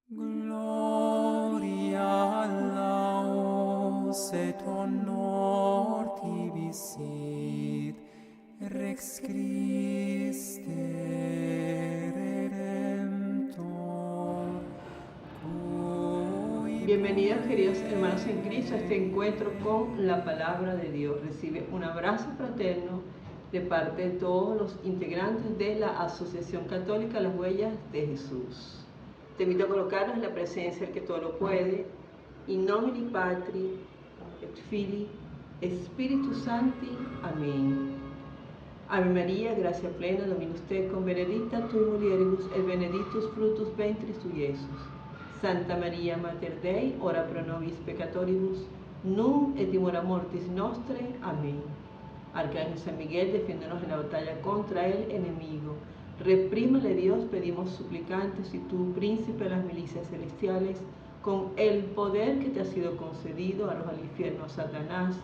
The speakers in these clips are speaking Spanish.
Gloria laus et honor tibi sit, Rex Christe Redemptor. Bienvenidos, queridos hermanos en Cristo, a este encuentro con la palabra de Dios. Recibe un abrazo fraterno de parte de todos los integrantes de la Asociación Católica Las Huellas de Jesús. Te invito a colocarnos en la presencia del que todo lo puede. In nomine Patri et Filii Spiritus Sancti. Amén. Ave María, gracia plena, Dominus tecum, benedicta tui mulieribus et benedictus fructus ventris tui, Iesus. Santa María, Mater Dei, ora pro nobis peccatoribus, nunc et in hora mortis nostre. Amén. Arcángel San Miguel, defiéndonos en la batalla contra el enemigo. Reprímale Dios, pedimos suplicantes, y tú, príncipe de las milicias celestiales, con el poder que te ha sido concedido, arroja al infierno a Satanás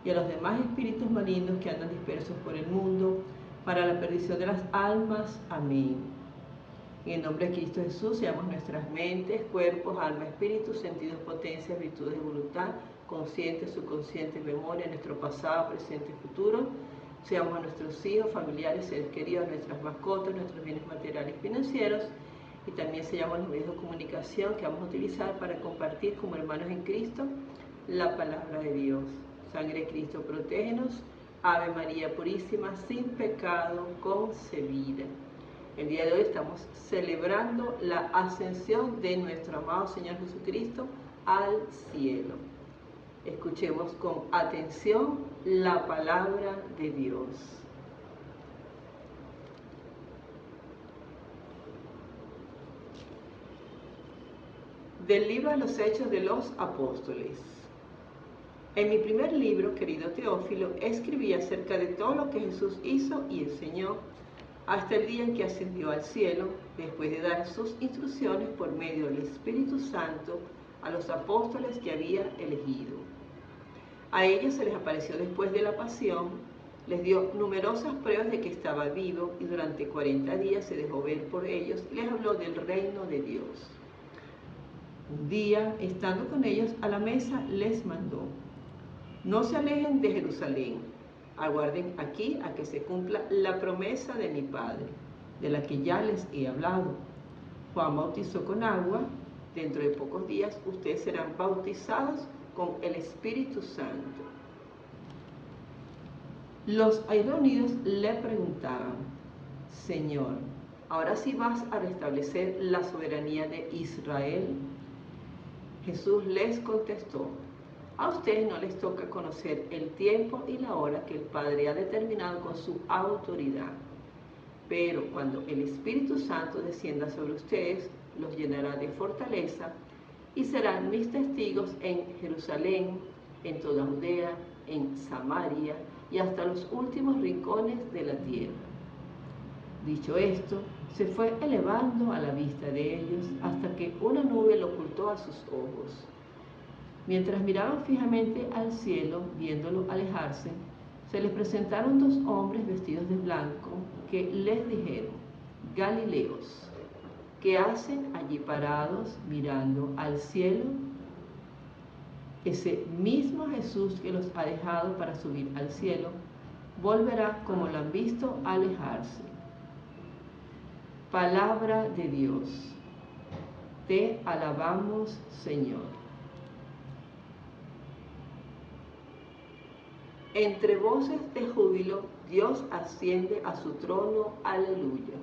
y a los demás espíritus malignos que andan dispersos por el mundo, para la perdición de las almas. Amén. En el nombre de Cristo Jesús, seamos nuestras mentes, cuerpos, alma, espíritu, sentidos, potencias, virtudes y voluntad, consciente, subconsciente, memoria, nuestro pasado, presente y futuro. Seamos a nuestros hijos, familiares, seres queridos, nuestras mascotas, nuestros bienes materiales y financieros, y también seamos los medios de comunicación que vamos a utilizar para compartir como hermanos en Cristo la palabra de Dios. Sangre de Cristo, protégenos. Ave María Purísima, sin pecado concebida. El día de hoy estamos celebrando la ascensión de nuestro amado Señor Jesucristo al cielo. Escuchemos con atención la palabra de Dios. Del libro de los Hechos de los Apóstoles. En mi primer libro, querido Teófilo, escribí acerca de todo lo que Jesús hizo y enseñó hasta el día en que ascendió al cielo, después de dar sus instrucciones por medio del Espíritu Santo a los apóstoles que había elegido. A ellos se les apareció después de la pasión, les dio numerosas pruebas de que estaba vivo, y durante 40 días se dejó ver por ellos y les habló del reino de Dios. Un día, estando con ellos a la mesa, les mandó: no se alejen de Jerusalén, aguarden aquí a que se cumpla la promesa de mi Padre, de la que ya les he hablado. Juan bautizó con agua, dentro de pocos días ustedes serán bautizados con el Espíritu Santo. Los ahí reunidos le preguntaban: Señor, ¿ahora sí vas a restablecer la soberanía de Israel? Jesús les contestó: a ustedes no les toca conocer el tiempo y la hora que el Padre ha determinado con su autoridad. Pero cuando el Espíritu Santo descienda sobre ustedes, los llenará de fortaleza y serán mis testigos en Jerusalén, en toda Judea, en Samaria y hasta los últimos rincones de la tierra. Dicho esto, se fue elevando a la vista de ellos hasta que una nube lo ocultó a sus ojos. Mientras miraban fijamente al cielo, viéndolo alejarse, se les presentaron dos hombres vestidos de blanco que les dijeron: Galileos, ¿qué hacen allí parados mirando al cielo? Ese mismo Jesús que los ha dejado para subir al cielo, volverá como lo han visto alejarse. Palabra de Dios. Te alabamos, Señor. Entre voces de júbilo, Dios asciende a su trono. Aleluya.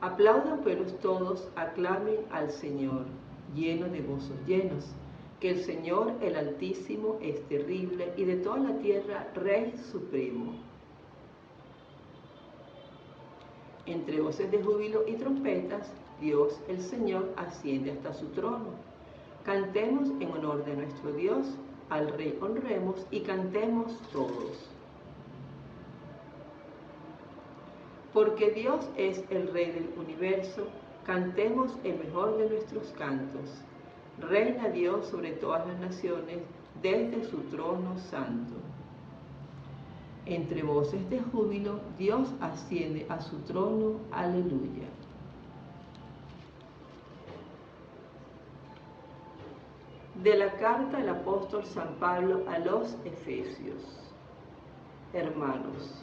Aplaudan pueblos todos, aclamen al Señor, llenos de gozos llenos, que el Señor, el Altísimo, es terrible, y de toda la tierra, Rey supremo. Entre voces de júbilo y trompetas, Dios, el Señor, asciende hasta su trono. Cantemos en honor de nuestro Dios, al Rey honremos y cantemos todos. Porque Dios es el Rey del universo, cantemos el mejor de nuestros cantos. Reina Dios sobre todas las naciones, desde su trono santo. Entre voces de júbilo, Dios asciende a su trono. Aleluya. De la carta del apóstol San Pablo a los Efesios. Hermanos,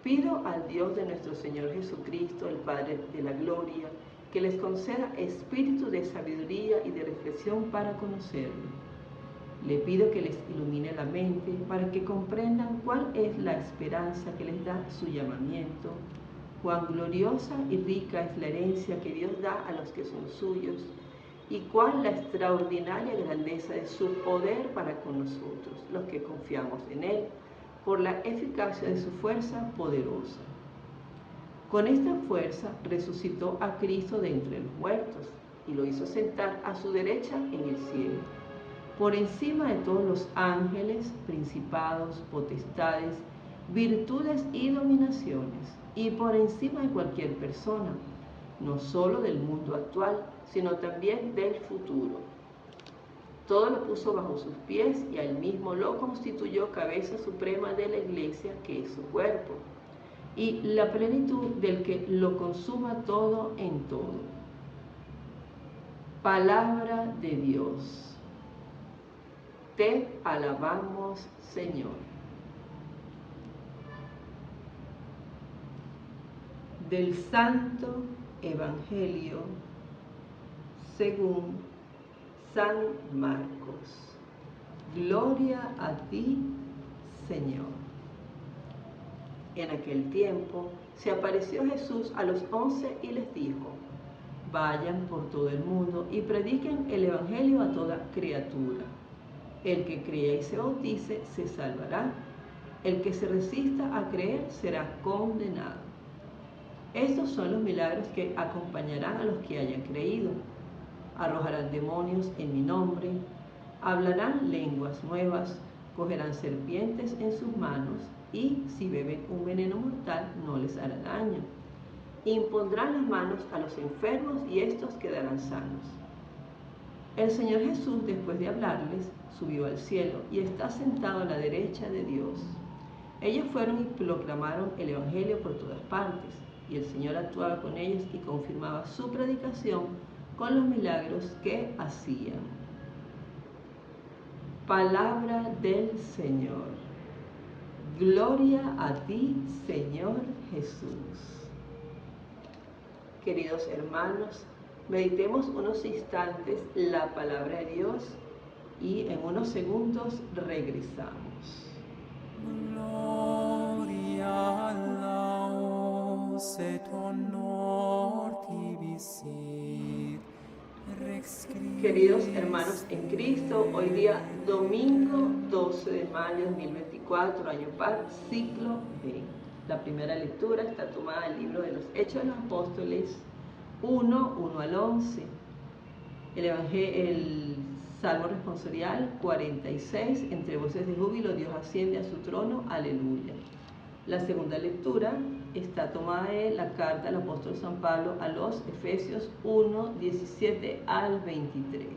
pido al Dios de nuestro Señor Jesucristo, el Padre de la Gloria, que les conceda espíritu de sabiduría y de reflexión para conocerlo. Le pido que les ilumine la mente para que comprendan cuál es la esperanza que les da su llamamiento, cuán gloriosa y rica es la herencia que Dios da a los que son suyos, y cuál la extraordinaria grandeza de su poder para con nosotros, los que confiamos en Él, por la eficacia de su fuerza poderosa. Con esta fuerza resucitó a Cristo de entre los muertos y lo hizo sentar a su derecha en el cielo, por encima de todos los ángeles, principados, potestades, virtudes y dominaciones, y por encima de cualquier persona, no solo del mundo actual, sino también del futuro. Todo lo puso bajo sus pies y a él mismo lo constituyó cabeza suprema de la Iglesia, que es su cuerpo, y la plenitud del que lo consuma todo en todo. Palabra de Dios. Te alabamos, Señor. Del Santo Evangelio según San Marcos. Gloria a ti, Señor. En aquel tiempo se apareció Jesús a los 11 y les dijo: vayan por todo el mundo y prediquen el Evangelio a toda criatura. El que crea y se bautice se salvará. El que se resista a creer será condenado. Estos son los milagros que acompañarán a los que hayan creído. Arrojarán demonios en mi nombre, hablarán lenguas nuevas, cogerán serpientes en sus manos, y si beben un veneno mortal no les hará daño. Impondrán las manos a los enfermos y estos quedarán sanos. El Señor Jesús, después de hablarles, subió al cielo y está sentado a la derecha de Dios. Ellos fueron y proclamaron el Evangelio por todas partes, y el Señor actuaba con ellos y confirmaba su predicación con los milagros que hacían. Palabra del Señor. Gloria a ti, Señor Jesús. Queridos hermanos, meditemos unos instantes la palabra de Dios y en unos segundos regresamos. Gloria laus et honor tibi sit, rex Christi. Queridos hermanos en Cristo, hoy día domingo 12 de mayo de 2024, año par, ciclo B. La primera lectura está tomada del libro de los Hechos de los Apóstoles 1 al 11. El Salmo responsorial 46, entre voces de júbilo, Dios asciende a su trono, aleluya. La segunda lectura está tomada de la carta del apóstol San Pablo a los Efesios 1, 17 al 23.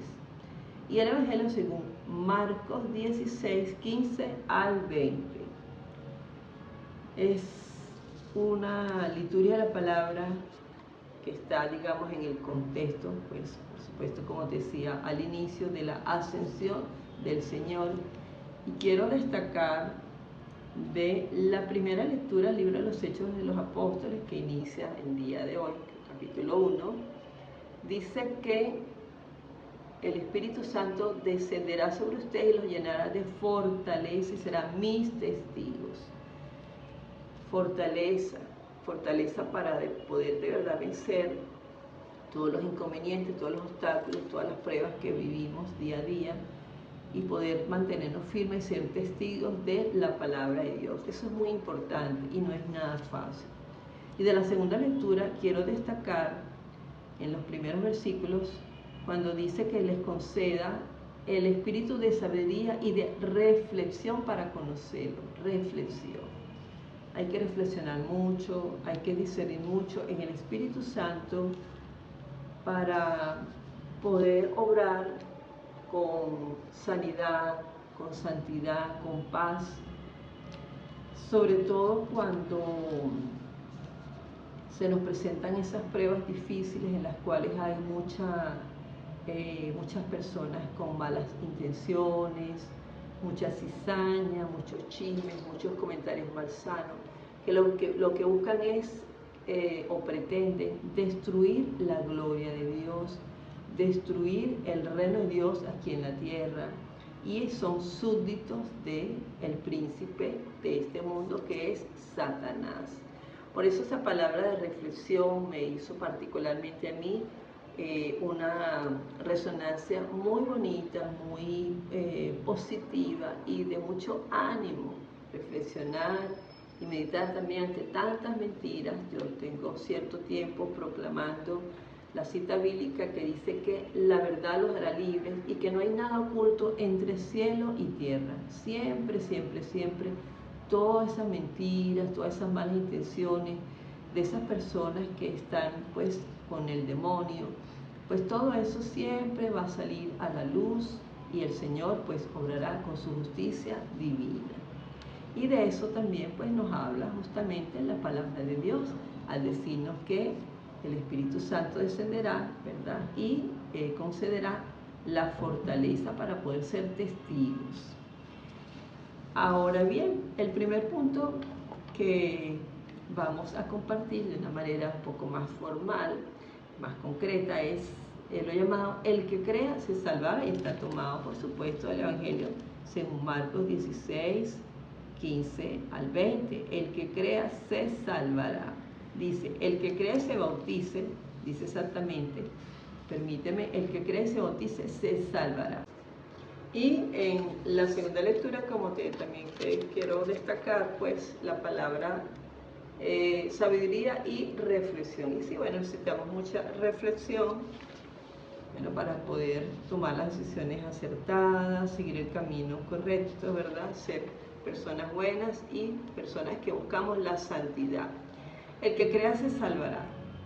Y el Evangelio según Marcos 16, 15 al 20. Es una liturgia de la palabra que está, digamos, en el contexto, pues, por supuesto, como te decía, al inicio de la ascensión del Señor. Y quiero destacar de la primera lectura del libro de los Hechos de los Apóstoles, que inicia el día de hoy, capítulo 1, dice que el Espíritu Santo descenderá sobre ustedes y los llenará de fortaleza y serán mis testigos. Fortaleza para poder de verdad vencer todos los inconvenientes, todos los obstáculos, todas las pruebas que vivimos día a día, y poder mantenernos firmes y ser testigos de la palabra de Dios. Eso es muy importante y no es nada fácil. Y de la segunda lectura quiero destacar en los primeros versículos cuando dice que les conceda el espíritu de sabiduría y de reflexión para conocerlo. Reflexión. Hay que reflexionar mucho, hay que discernir mucho en el Espíritu Santo para poder obrar con sanidad, con santidad, con paz, sobre todo cuando se nos presentan esas pruebas difíciles en las cuales hay mucha muchas personas con malas intenciones, mucha cizaña, muchos chismes, muchos comentarios malsanos, que lo que buscan es o pretenden destruir la gloria de Dios, destruir el reino de Dios aquí en la tierra, y son súbditos del príncipe de este mundo, que es Satanás. Por eso esa palabra de reflexión me hizo particularmente a mí una resonancia muy bonita, muy positiva y de mucho ánimo. Reflexionar y meditar también ante tantas mentiras. Yo tengo cierto tiempo proclamando la cita bíblica que dice que la verdad los hará libres y que no hay nada oculto entre cielo y tierra. Siempre, siempre, siempre, todas esas mentiras, todas esas malas intenciones de esas personas que están pues con el demonio, pues todo eso siempre va a salir a la luz, y el Señor pues obrará con su justicia divina. Y de eso también pues nos habla justamente la palabra de Dios, al decirnos que el Espíritu Santo descenderá, ¿verdad? Y concederá la fortaleza para poder ser testigos. Ahora bien, el primer punto que vamos a compartir de una manera un poco más formal, más concreta, es lo llamado el que crea se salvará, y está tomado por supuesto del Evangelio según Marcos 16, 15 al 20. El que crea se salvará. Dice, el que crea se bautice, dice exactamente, permíteme, el que cree se bautice se salvará. Y en la segunda lectura, como también quiero destacar, pues la palabra sabiduría y reflexión. Y sí, bueno, necesitamos mucha reflexión, bueno, para poder tomar las decisiones acertadas, seguir el camino correcto, ¿verdad? Ser personas buenas y personas que buscamos la santidad. El que crea se salvará.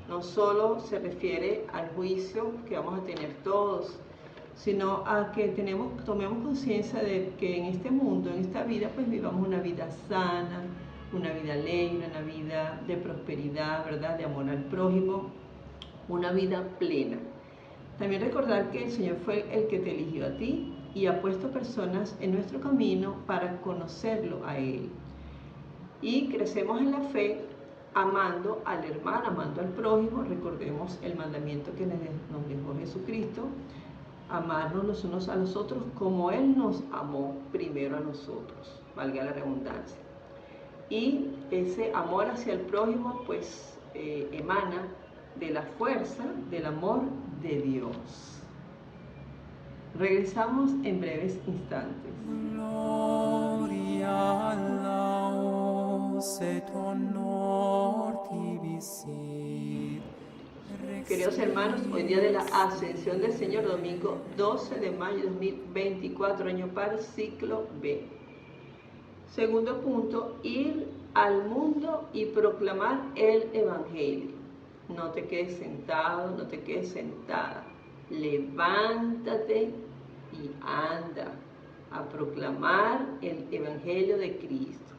No solo se refiere al juicio que vamos a tener todos, sino a que tomemos conciencia de que en este mundo, en esta vida, pues vivamos una vida sana, una vida alegre, una vida de prosperidad, ¿verdad? De amor al prójimo, una vida plena. También recordar que el Señor fue el que te eligió a ti y ha puesto personas en nuestro camino para conocerlo a Él. Y crecemos en la fe amando al hermano, amando al prójimo. Recordemos el mandamiento que nos dejó Jesucristo: amarnos los unos a los otros como Él nos amó primero a nosotros, valga la redundancia. Y ese amor hacia el prójimo pues emana de la fuerza del amor de Dios. Regresamos en breves instantes. Gloria laus et honor tibi sit. Queridos hermanos, hoy día de la Ascensión del Señor, domingo 12 de mayo de 2024, año par, ciclo B. Segundo punto, ir al mundo y proclamar el Evangelio. No te quedes sentado, no te quedes sentada. Levántate y anda a proclamar el Evangelio de Cristo.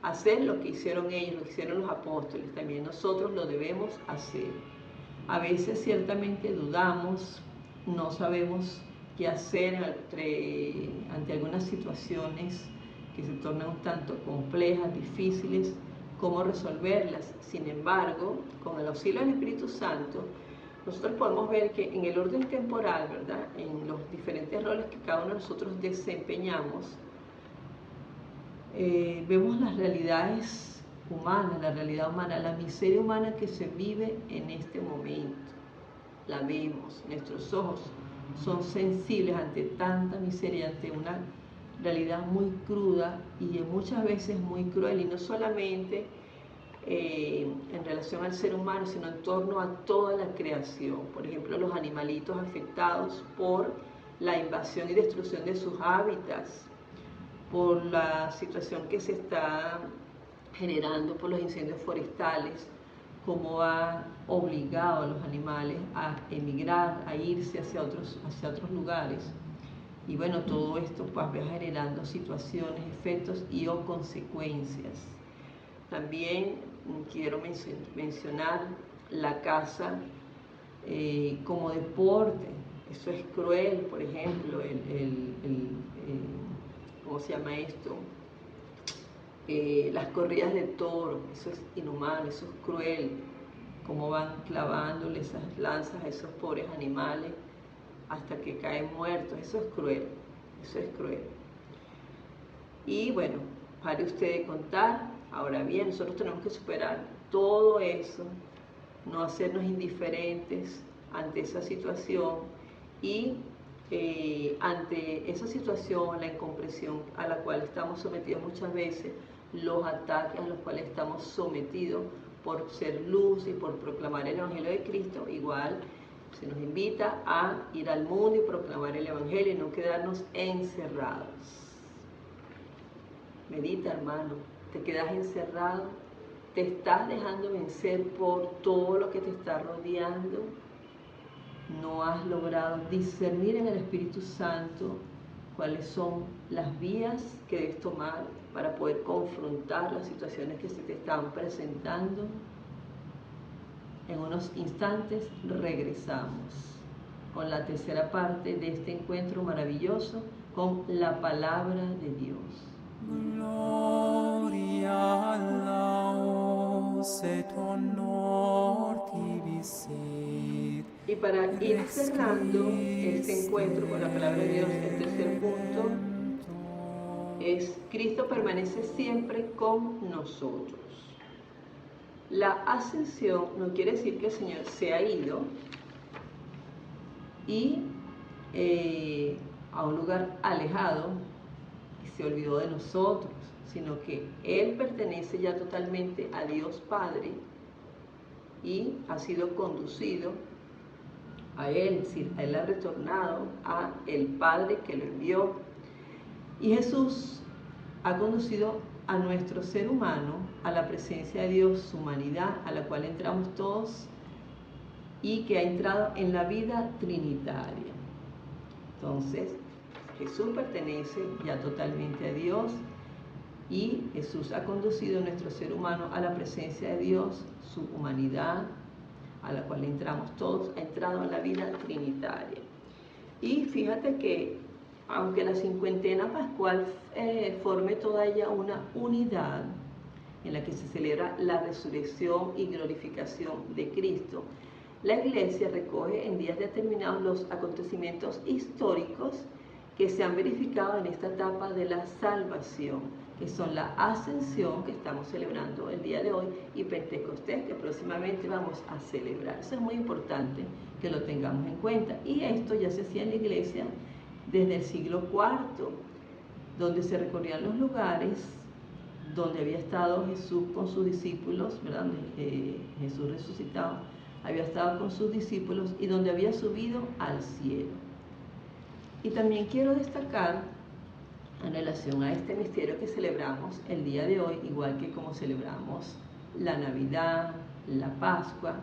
Hacer lo que hicieron ellos, lo que hicieron los apóstoles, también nosotros lo debemos hacer. A veces ciertamente dudamos, no sabemos qué hacer ante algunas situaciones que se tornan un tanto complejas, difíciles, cómo resolverlas. Sin embargo, con el auxilio del Espíritu Santo, nosotros podemos ver que en el orden temporal, ¿verdad?, en los diferentes roles que cada uno de nosotros desempeñamos, vemos las realidades humanas, la realidad humana, la miseria humana que se vive en este momento. La vemos, nuestros ojos son sensibles ante tanta miseria, ante una realidad muy cruda y muchas veces muy cruel, y no solamente en relación al ser humano, sino en torno a toda la creación. Por ejemplo, los animalitos afectados por la invasión y destrucción de sus hábitats, por la situación que se está generando por los incendios forestales, como ha obligado a los animales a emigrar, a irse hacia otros lugares. Y bueno, todo esto pues va generando situaciones, efectos y o consecuencias. También quiero mencionar la caza como deporte. Eso es cruel, por ejemplo, ¿cómo se llama esto? Las corridas de toro, eso es inhumano, eso es cruel, cómo van clavándole esas lanzas a esos pobres animales hasta que caen muertos, eso es cruel, eso es cruel. Y bueno, pare usted de contar. Ahora bien, nosotros tenemos que superar todo eso, no hacernos indiferentes ante esa situación y ante esa situación, la incomprensión a la cual estamos sometidos muchas veces, los ataques a los cuales estamos sometidos por ser luz y por proclamar el Evangelio de Cristo, igual se nos invita a ir al mundo y proclamar el Evangelio y no quedarnos encerrados. Medita, hermano, te quedas encerrado, te estás dejando vencer por todo lo que te está rodeando, no has logrado discernir en el Espíritu Santo cuáles son las vías que debes tomar para poder confrontar las situaciones que se te están presentando. En unos instantes regresamos con la tercera parte de este encuentro maravilloso con la palabra de Dios. Gloria laus et honor tibi sit. Y para ir cerrando este encuentro con la palabra de Dios, el tercer punto es: Cristo permanece siempre con nosotros. La ascensión no quiere decir que el Señor se ha ido y a un lugar alejado y se olvidó de nosotros, sino que Él pertenece ya totalmente a Dios Padre y ha sido conducido a Él, es decir, Él ha retornado a el Padre que lo envió. Y Jesús ha conducido a nuestro ser humano a la presencia de Dios, su humanidad, a la cual entramos todos y que ha entrado en la vida trinitaria. Entonces, Jesús pertenece ya totalmente a Dios y Jesús ha conducido a nuestro ser humano a la presencia de Dios, su humanidad, a la cual entramos todos, ha entrado en la vida trinitaria. Y fíjate que aunque la cincuentena pascual forme toda ella una unidad en la que se celebra la resurrección y glorificación de Cristo, la Iglesia recoge en días determinados los acontecimientos históricos que se han verificado en esta etapa de la salvación, que son la ascensión que estamos celebrando el día de hoy y Pentecostés, que próximamente vamos a celebrar. Eso es muy importante que lo tengamos en cuenta. Y esto ya se hacía en la Iglesia desde el siglo IV, donde se recorrían los lugares donde había estado Jesús con sus discípulos, ¿verdad? Jesús resucitado había estado con sus discípulos y donde había subido al cielo. Y también quiero destacar en relación a este misterio que celebramos el día de hoy, igual que como celebramos la Navidad, la Pascua,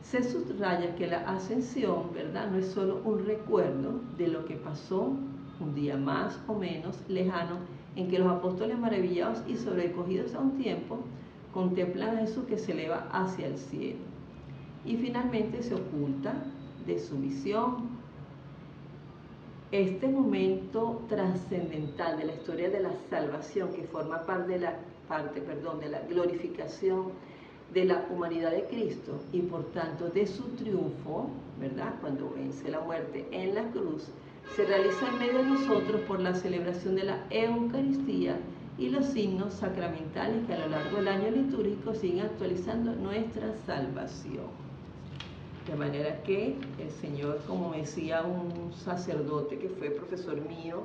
se subraya que la ascensión, ¿verdad?, no es solo un recuerdo de lo que pasó un día más o menos lejano en que los apóstoles, maravillados y sobrecogidos a un tiempo, contemplan a Jesús que se eleva hacia el cielo y finalmente se oculta de su visión. Este momento trascendental de la historia de la salvación, que forma parte de la glorificación de la humanidad de Cristo y por tanto de su triunfo, ¿verdad?, cuando vence la muerte en la cruz, se realiza en medio de nosotros por la celebración de la Eucaristía y los signos sacramentales que a lo largo del año litúrgico siguen actualizando nuestra salvación. De manera que el Señor, como decía un sacerdote que fue profesor mío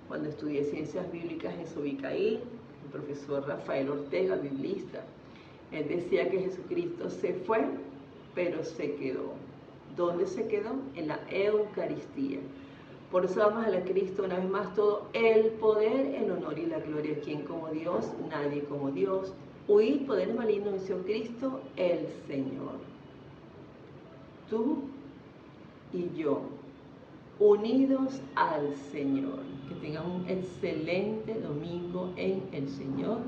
cuando estudié ciencias bíblicas en Sobicaí, el profesor Rafael Ortega, biblista, él decía que Jesucristo se fue, pero se quedó. ¿Dónde se quedó? En la Eucaristía. Por eso damos a la Cristo una vez más todo el poder, el honor y la gloria. ¿Quién como Dios? Nadie como Dios. Huid poderes malignos, venció Cristo el Señor. Tú y yo, unidos al Señor. Que tengan un excelente domingo en el Señor.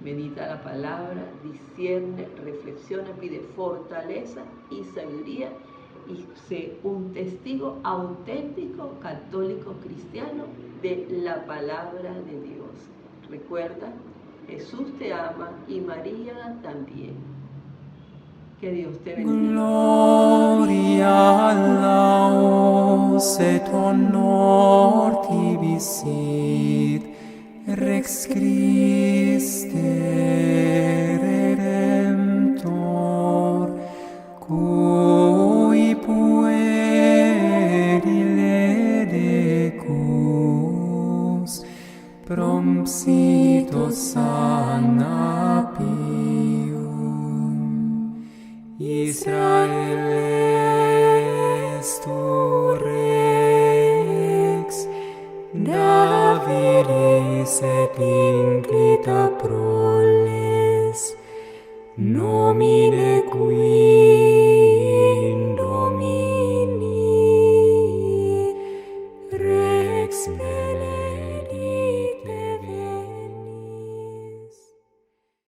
Medita la palabra, discierne, reflexiona, pide fortaleza y sabiduría y sé un testigo auténtico, católico, cristiano de la palabra de Dios. Recuerda, Jesús te ama y María también. Que Dios te bendiga. Gloria laus et honor tibi sit, Rex Christe Redemptor, cui puerile decus, prompsito sana pium. Israel est tu Rex, Davidis et inclita proles, nomine qui Domini, Rex Bele